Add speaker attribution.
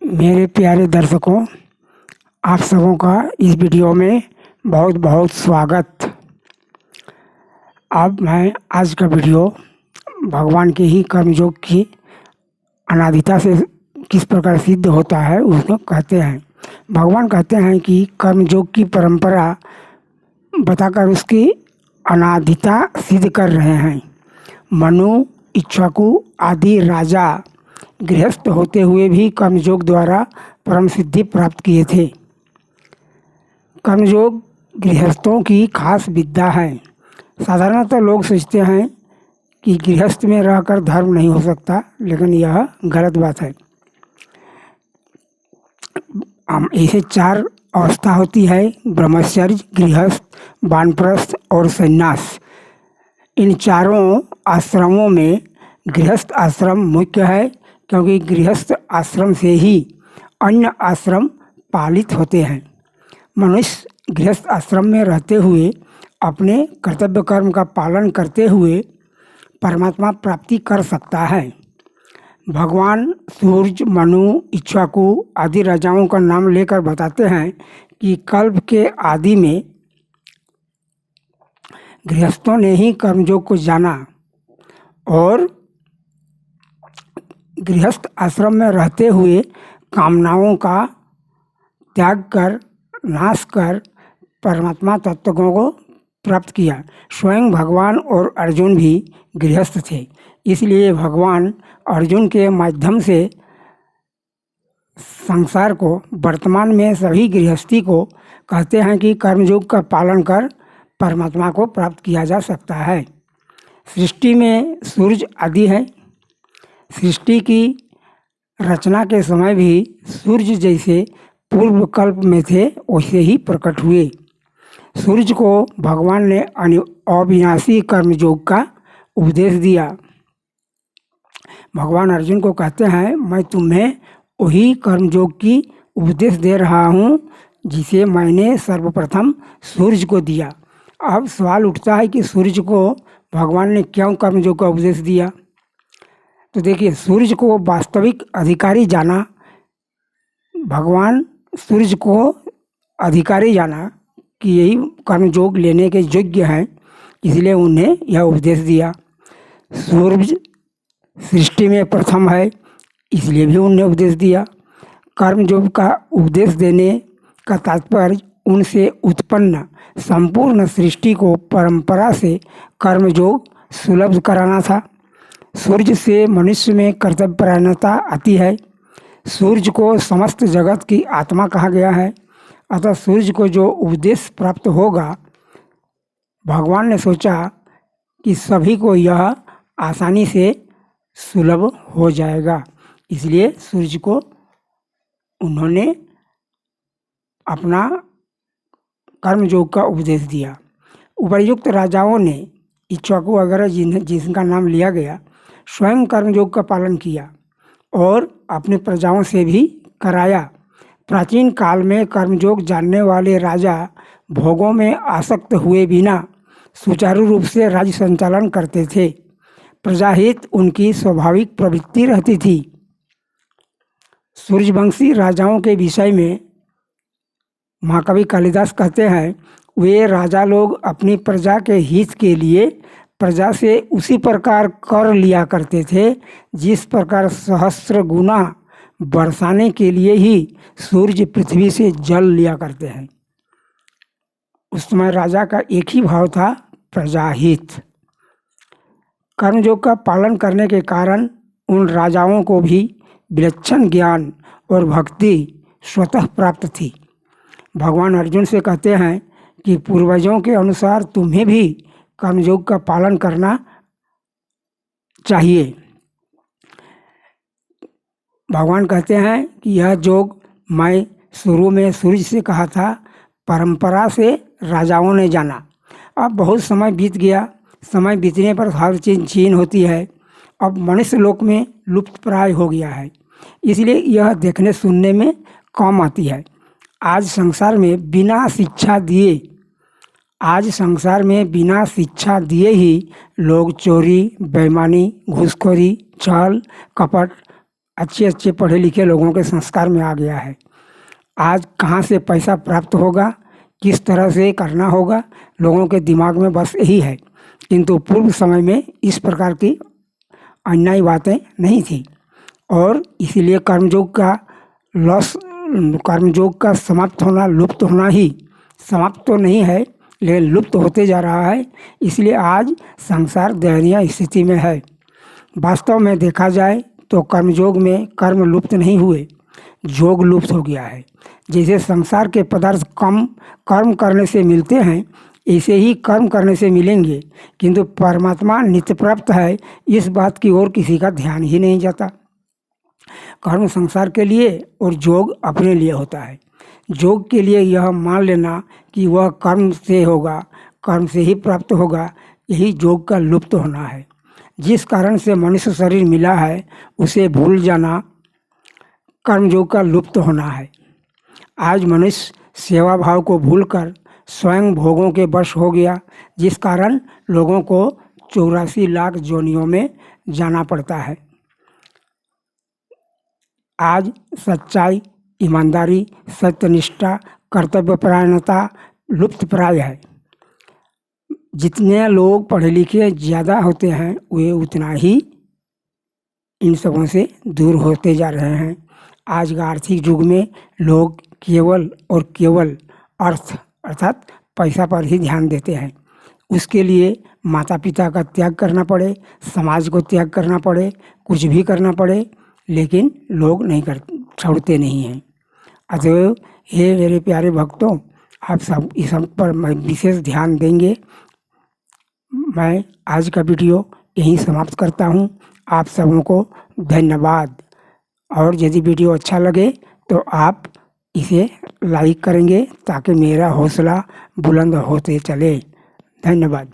Speaker 1: मेरे प्यारे दर्शकों, आप सबों का इस वीडियो में बहुत बहुत स्वागत। अब मैं आज का वीडियो भगवान के ही कर्मयोग की अनादिता से किस प्रकार सिद्ध होता है उसको कहते हैं। भगवान कहते हैं कि कर्मयोग की परंपरा बताकर उसकी अनादिता सिद्ध कर रहे हैं। मनु, इक्ष्वाकु आदि राजा गृहस्थ होते हुए भी कर्मयोग द्वारा परम सिद्धि प्राप्त किए थे। कर्मयोग गृहस्थों की खास विद्या है। साधारणतः लोग सोचते हैं कि गृहस्थ में रहकर धर्म नहीं हो सकता, लेकिन यह गलत बात है। ऐसे 4 अवस्था होती है: ब्रह्मचर्य, गृहस्थ, वानप्रस्थ और संन्यास। इन चारों आश्रमों में गृहस्थ आश्रम मुख्य है, क्योंकि गृहस्थ आश्रम से ही अन्य आश्रम पालित होते हैं। मनुष्य गृहस्थ आश्रम में रहते हुए अपने कर्तव्य कर्म का पालन करते हुए परमात्मा प्राप्ति कर सकता है। भगवान सूर्य, मनु, इक्ष्वाकु आदि राजाओं का नाम लेकर बताते हैं कि कल्प के आदि में गृहस्थों ने ही कर्मयोग को जाना और गृहस्थ आश्रम में रहते हुए कामनाओं का त्याग कर, नाश कर परमात्मा तत्व को प्राप्त किया। स्वयं भगवान और अर्जुन भी गृहस्थ थे, इसलिए भगवान अर्जुन के माध्यम से संसार को, वर्तमान में सभी गृहस्थी को कहते हैं कि कर्मयोग का पालन कर परमात्मा को प्राप्त किया जा सकता है। सृष्टि में सूर्य आदि है। सृष्टि की रचना के समय भी सूर्य जैसे पूर्व कल्प में थे वैसे ही प्रकट हुए। सूर्य को भगवान ने अविनाशी कर्मयोग का उपदेश दिया। भगवान अर्जुन को कहते हैं, मैं तुम्हें वही कर्मयोग की उपदेश दे रहा हूँ जिसे मैंने सर्वप्रथम सूर्य को दिया। अब सवाल उठता है कि सूर्य को भगवान ने क्यों कर्मयोग का उपदेश दिया। तो देखिए, सूर्य को वास्तविक अधिकारी जाना, भगवान सूर्य को अधिकारी जाना कि यही कर्मयोग लेने के योग्य हैं, इसलिए उन्हें यह उपदेश दिया। सूर्य सृष्टि में प्रथम है, इसलिए भी उन्हें उपदेश दिया। कर्मयोग का उपदेश देने का तात्पर्य उनसे उत्पन्न संपूर्ण सृष्टि को परंपरा से कर्मयोग सुलभ कराना था। सूर्य से मनुष्य में कर्तव्यपरायणता आती है। सूर्य को समस्त जगत की आत्मा कहा गया है, अतः सूर्य को जो उपदेश प्राप्त होगा, भगवान ने सोचा कि सभी को यह आसानी से सुलभ हो जाएगा, इसलिए सूर्य को उन्होंने अपना कर्मयोग का उपदेश दिया। उपर्युक्त राजाओं ने, इक्ष्वाकु वगैरह जिनका नाम लिया गया, स्वयं कर्मयोग का पालन किया और अपनी प्रजाओं से भी कराया। प्राचीन काल में कर्मयोग जानने वाले राजा भोगों में आसक्त हुए बिना सुचारू रूप से राज्य संचालन करते थे। प्रजाहित उनकी स्वाभाविक प्रवृत्ति रहती थी। सूर्यवंशी राजाओं के विषय में महाकवि कालिदास कहते हैं, वे राजा लोग अपनी प्रजा के हित के लिए प्रजा से उसी प्रकार कर लिया करते थे जिस प्रकार सहस्र गुना बरसाने के लिए ही सूर्य पृथ्वी से जल लिया करते हैं। उस समय राजा का एक ही भाव था, प्रजाहित। कर्मयोग का पालन करने के कारण उन राजाओं को भी विलक्षण ज्ञान और भक्ति स्वतः प्राप्त थी। भगवान अर्जुन से कहते हैं कि पूर्वजों के अनुसार तुम्हें भी कर्मयोग का पालन करना चाहिए। भगवान कहते हैं कि यह योग मैं शुरू में सूर्य से कहा था, परंपरा से राजाओं ने जाना। अब बहुत समय बीत गया। समय बीतने पर हर चीज़ क्षीण होती है। अब मनुष्य लोक में लुप्त प्राय हो गया है, इसलिए यह देखने सुनने में कम आती है। आज संसार में बिना शिक्षा दिए ही लोग चोरी, बेईमानी, घूसखोरी, छल, कपट अच्छे अच्छे पढ़े लिखे लोगों के संस्कार में आ गया है। आज कहाँ से पैसा प्राप्त होगा, किस तरह से करना होगा, लोगों के दिमाग में बस यही है। किंतु पूर्व समय में इस प्रकार की अन्यायी बातें नहीं थी और इसीलिए कर्मयोग का समाप्त होना, लुप्त होना ही, समाप्त तो नहीं है लेकिन लुप्त होते जा रहा है। इसलिए आज संसार दयनीय स्थिति में है। वास्तव में देखा जाए तो कर्मयोग में कर्म लुप्त नहीं हुए, योग लुप्त हो गया है। जैसे संसार के पदार्थ कम कर्म करने से मिलते हैं, ऐसे ही कर्म करने से मिलेंगे, किंतु परमात्मा नित्य प्राप्त है, इस बात की ओर किसी का ध्यान ही नहीं जाता। कर्म संसार के लिए और योग अपने लिए होता है। योग के लिए यह मान लेना कि वह कर्म से होगा, कर्म से ही प्राप्त होगा, यही योग का लुप्त होना है। जिस कारण से मनुष्य शरीर मिला है उसे भूल जाना कर्मयोग का लुप्त होना है। आज मनुष्य सेवा भाव को भूलकर स्वयं भोगों के वश हो गया, जिस कारण लोगों को 84 लाख योनियों में जाना पड़ता है। आज सच्चाई, ईमानदारी, सत्यनिष्ठा, कर्तव्यपरायणता लुप्त प्राय है। जितने लोग पढ़े लिखे ज़्यादा होते हैं वे उतना ही इन सबों से दूर होते जा रहे हैं। आज का आर्थिक युग में लोग केवल और केवल अर्थ अर्थात पैसा पर ही ध्यान देते हैं। उसके लिए माता पिता का त्याग करना पड़े, समाज को त्याग करना पड़े, कुछ भी करना पड़े, लेकिन लोग नहीं छोड़ते नहीं हैं। अतएव हे मेरे प्यारे भक्तों, आप सब इस सब पर विशेष ध्यान देंगे। मैं आज का वीडियो यहीं समाप्त करता हूँ। आप सबों को धन्यवाद। और यदि वीडियो अच्छा लगे तो आप इसे लाइक करेंगे ताकि मेरा हौसला बुलंद होते चले। धन्यवाद।